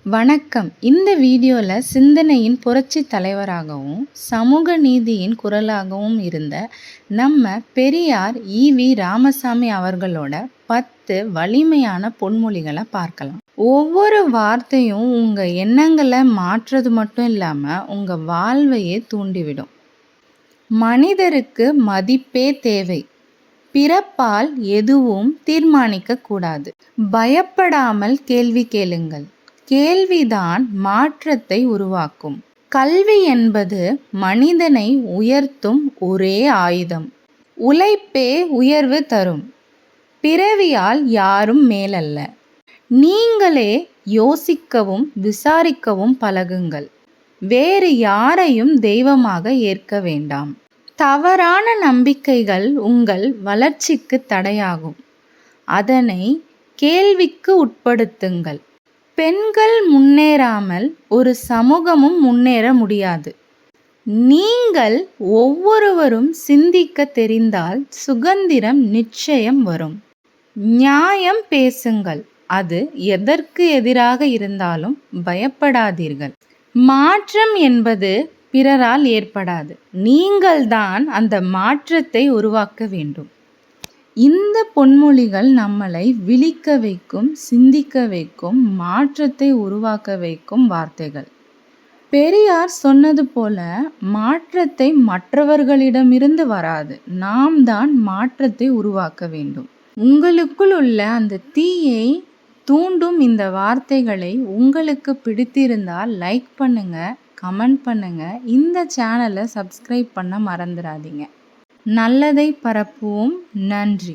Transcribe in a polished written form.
வணக்கம். இந்த வீடியோல சிந்தனையின் புரட்சி தலைவராகவும், சமூக நீதியின் குரலாகவும் இருந்த நம்ம பெரியார் ஈ.வி. ராமசாமி அவர்களோட 10 வலிமையான பொன்மொழிகளை பார்க்கலாம். ஒவ்வொரு வார்த்தையும் உங்க எண்ணங்களை மாற்றுறது மட்டும் இல்லாம, உங்க வாழ்வையே தூண்டிவிடும். மனிதருக்கு மதிப்பே தேவை. பிறப்பால் எதுவும் தீர்மானிக்க கூடாது. பயப்படாமல் கேள்வி கேளுங்கள். கேள்விதான் மாற்றத்தை உருவாக்கும். கல்வி என்பது மனிதனை உயர்த்தும் ஒரே ஆயுதம். உழைப்பே உயர்வு தரும். பிறவியால் யாரும் மேலல்ல. நீங்களே யோசிக்கவும் விசாரிக்கவும் பழகுங்கள். வேறு யாரையும் தெய்வமாக ஏற்க வேண்டாம். தவறான நம்பிக்கைகள் உங்கள் வளர்ச்சிக்கு தடையாகும். அதனை கேள்விக்கு உட்படுத்துங்கள். பெண்கள் முன்னேறாமல் ஒரு சமூகமும் முன்னேற முடியாது. நீங்கள் ஒவ்வொருவரும் சிந்திக்க தெரிந்தால் சுதந்திரம் நிச்சயம் வரும். நியாயம் பேசுங்கள். அது எதற்கு எதிராக இருந்தாலும் பயப்படாதீர்கள். மாற்றம் என்பது பிறரால் ஏற்படாது. நீங்கள்தான் அந்த மாற்றத்தை உருவாக்க வேண்டும். இந்த பொன்மொழிகள் நம்மளை விழிக்க வைக்கும், சிந்திக்க வைக்கும், மாற்றத்தை உருவாக்க வைக்கும் வார்த்தைகள். பெரியார் சொன்னது போல மாற்றத்தை மற்றவர்களிடமிருந்து வராது, நாம் தான் மாற்றத்தை உருவாக்க வேண்டும். உங்களுக்குள் உள்ள அந்த தீயை தூண்டும் இந்த வார்த்தைகளை உங்களுக்கு பிடித்திருந்தால் லைக் பண்ணுங்க, கமெண்ட் பண்ணுங்க. இந்த சேனலை சப்ஸ்கிரைப் பண்ண மறந்துடாதீங்க. நல்லதை பரப்புவோம். நன்றி.